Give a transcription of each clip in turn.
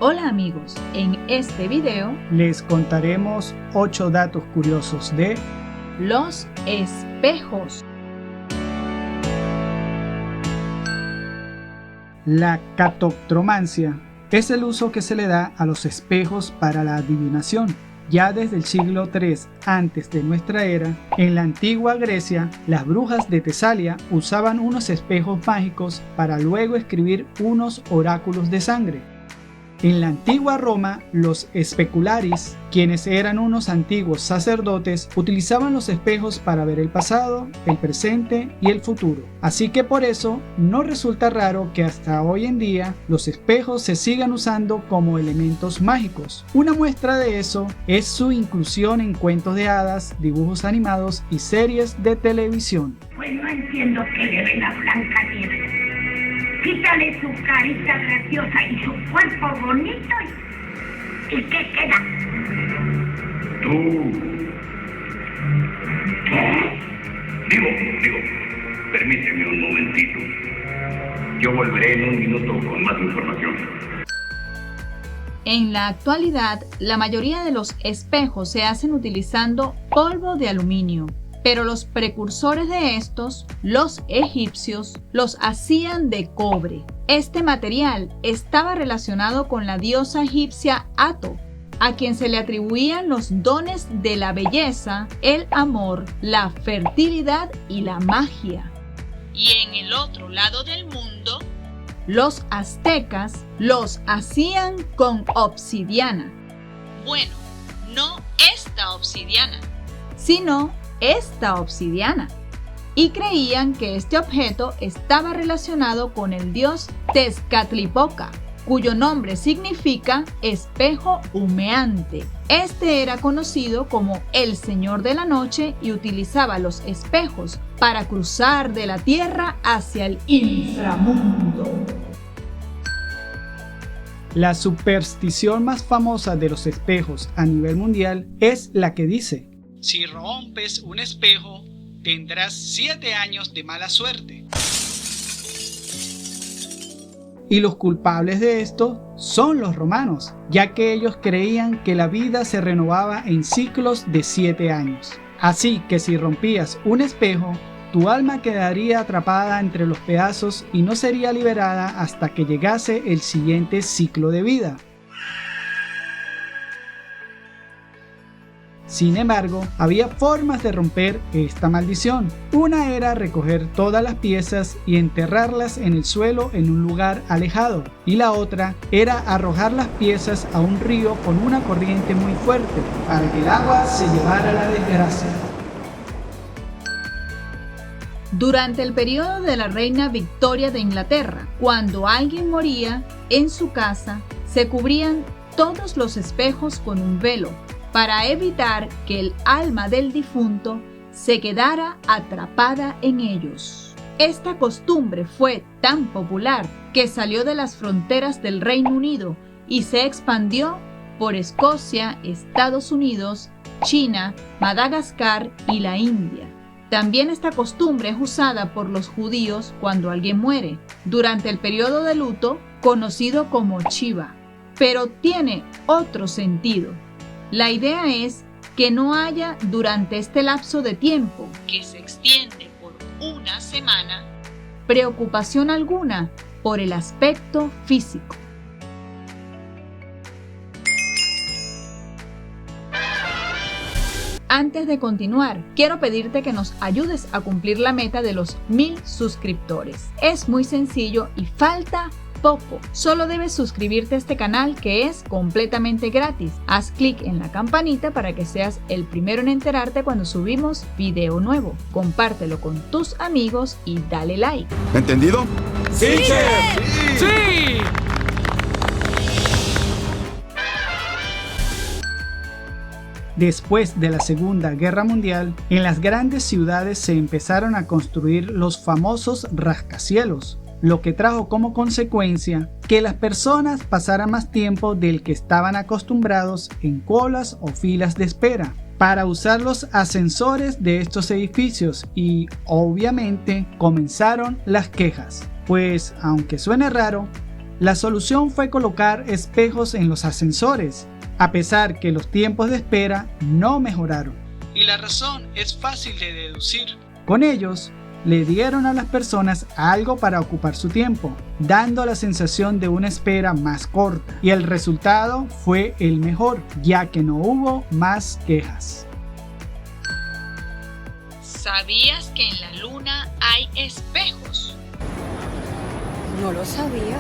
Hola amigos, en este video les contaremos 8 datos curiosos de los espejos. La catoptromancia es el uso que se le da a los espejos para la adivinación. Ya desde el siglo III antes de nuestra era, en la antigua Grecia, las brujas de Tesalia usaban unos espejos mágicos para luego escribir unos oráculos de sangre. En la antigua Roma, los specularis, quienes eran unos antiguos sacerdotes, utilizaban los espejos para ver el pasado, el presente y el futuro. Así que por eso no resulta raro que hasta hoy en día los espejos se sigan usando como elementos mágicos. Una muestra de eso es su inclusión en cuentos de hadas, dibujos animados y series de televisión. Pues no entiendo qué le ven a Blancanieves. Quítale su carita graciosa y su cuerpo bonito y ¿qué queda? Tú. ¿Qué? Digo, permíteme un momentito. Yo volveré en un minuto con más información. En la actualidad, la mayoría de los espejos se hacen utilizando polvo de aluminio. Pero los precursores de estos, los egipcios, los hacían de cobre. Este material estaba relacionado con la diosa egipcia Ato, a quien se le atribuían los dones de la belleza, el amor, la fertilidad y la magia. Y en el otro lado del mundo, los aztecas los hacían con obsidiana. Bueno, no esta obsidiana, sino esta obsidiana, y creían que este objeto estaba relacionado con el dios Tezcatlipoca, cuyo nombre significa espejo humeante. Este era conocido como el Señor de la Noche y utilizaba los espejos para cruzar de la tierra hacia el inframundo. La superstición más famosa de los espejos a nivel mundial es la que dice: si rompes un espejo, tendrás 7 años de mala suerte. Y los culpables de esto son los romanos, ya que ellos creían que la vida se renovaba en ciclos de 7 años. Así que si rompías un espejo, tu alma quedaría atrapada entre los pedazos y no sería liberada hasta que llegase el siguiente ciclo de vida. Sin embargo, había formas de romper esta maldición. Una era recoger todas las piezas y enterrarlas en el suelo en un lugar alejado, y la otra era arrojar las piezas a un río con una corriente muy fuerte, para que el agua se llevara la desgracia. Durante el periodo de la reina Victoria de Inglaterra, cuando alguien moría en su casa, se cubrían todos los espejos con un velo, para evitar que el alma del difunto se quedara atrapada en ellos. Esta costumbre fue tan popular que salió de las fronteras del Reino Unido y se expandió por Escocia, Estados Unidos, China, Madagascar y la India. También esta costumbre es usada por los judíos cuando alguien muere, durante el periodo de luto conocido como Shiva, pero tiene otro sentido. La idea es que no haya durante este lapso de tiempo, que se extiende por una semana, preocupación alguna por el aspecto físico. Antes de continuar, quiero pedirte que nos ayudes a cumplir la meta de los 1000 suscriptores. Es muy sencillo y falta poco. Solo debes suscribirte a este canal, que es completamente gratis. Haz clic en la campanita para que seas el primero en enterarte cuando subimos video nuevo. Compártelo con tus amigos y dale like. ¿Entendido? ¡Sí, chef! ¡Sí! Después de la Segunda Guerra Mundial, en las grandes ciudades se empezaron a construir los famosos rascacielos, lo que trajo como consecuencia que las personas pasaran más tiempo del que estaban acostumbrados en colas o filas de espera para usar los ascensores de estos edificios, y obviamente comenzaron las quejas, pues aunque suene raro, La solución fue colocar espejos en los ascensores, a pesar que los tiempos de espera no mejoraron. Y la razón es fácil de deducir. Con ellos, le dieron a las personas algo para ocupar su tiempo, dando la sensación de una espera más corta. Y el resultado fue el mejor, ya que no hubo más quejas. ¿Sabías que en la luna hay espejos? No lo sabía.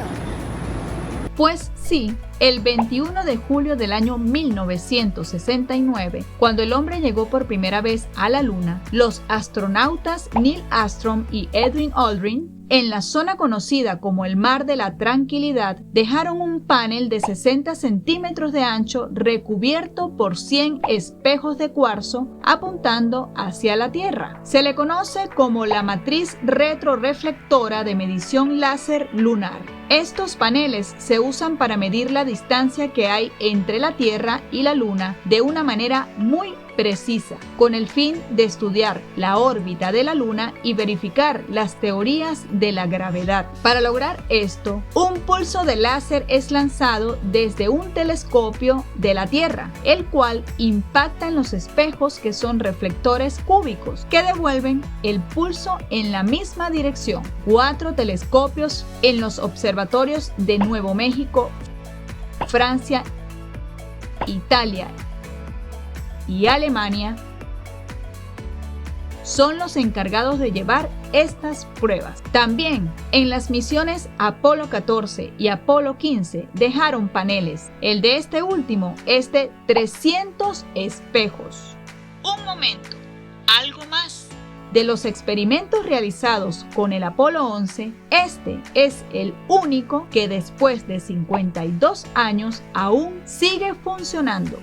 Pues sí, el 21 de julio del año 1969, cuando el hombre llegó por primera vez a la Luna, los astronautas Neil Armstrong y Edwin Aldrin, en la zona conocida como el Mar de la Tranquilidad, dejaron un panel de 60 centímetros de ancho recubierto por 100 espejos de cuarzo apuntando hacia la Tierra. Se le conoce como la matriz retroreflectora de medición láser lunar. Estos paneles se usan para medir la distancia que hay entre la Tierra y la Luna de una manera muy precisa, con el fin de estudiar la órbita de la Luna y verificar las teorías de la gravedad. Para lograr esto, un pulso de láser es lanzado desde un telescopio de la Tierra, el cual impacta en los espejos que son reflectores cúbicos, que devuelven el pulso en la misma dirección. 4 telescopios en los observatorios de Nuevo México, Francia, Italia y Alemania son los encargados de llevar estas pruebas. También en las misiones Apolo 14 y Apolo 15 dejaron paneles. El de este último es de 300 espejos. Un momento, algo más. De los experimentos realizados con el Apolo 11, este es el único que después de 52 años aún sigue funcionando.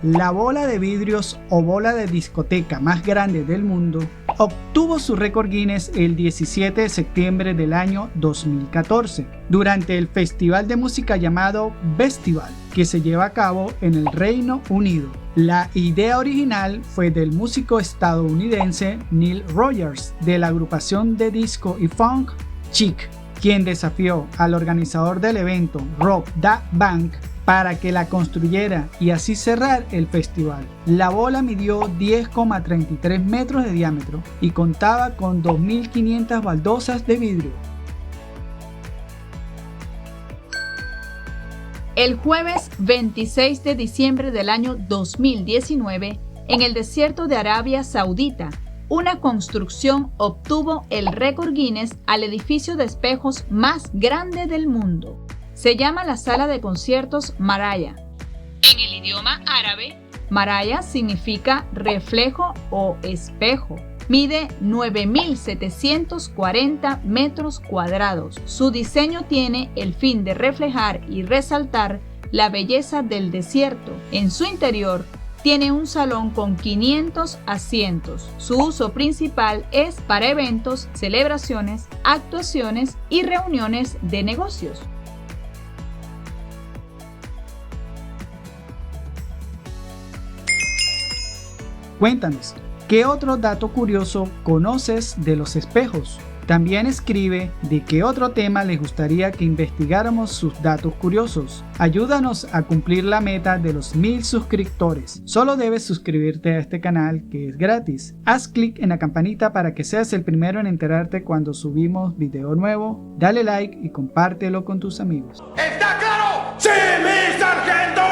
La bola de vidrios o bola de discoteca más grande del mundo obtuvo su récord Guinness el 17 de septiembre del año 2014 durante el festival de música llamado Festival, que se lleva a cabo en el Reino Unido. La idea original fue del músico estadounidense Neil Rogers de la agrupación de disco y funk Chic, quien desafió al organizador del evento, Rob Da Bank, para que la construyera y así cerrar el festival. La bola midió 10,33 metros de diámetro y contaba con 2.500 baldosas de vidrio. El jueves 26 de diciembre del año 2019, en el desierto de Arabia Saudita, una construcción obtuvo el récord Guinness al edificio de espejos más grande del mundo. Se llama la sala de conciertos Maraya. En el idioma árabe, Maraya significa reflejo o espejo. Mide 9.740 metros cuadrados. Su diseño tiene el fin de reflejar y resaltar la belleza del desierto. En su interior, tiene un salón con 500 asientos. Su uso principal es para eventos, celebraciones, actuaciones y reuniones de negocios. Cuéntanos, ¿qué otro dato curioso conoces de los espejos? También escribe de qué otro tema les gustaría que investigáramos sus datos curiosos. Ayúdanos a cumplir la meta de los 1000 suscriptores. Solo debes suscribirte a este canal, que es gratis. Haz clic en la campanita para que seas el primero en enterarte cuando subimos video nuevo. Dale like y compártelo con tus amigos. ¿Está claro? ¡Sí, mi sargento!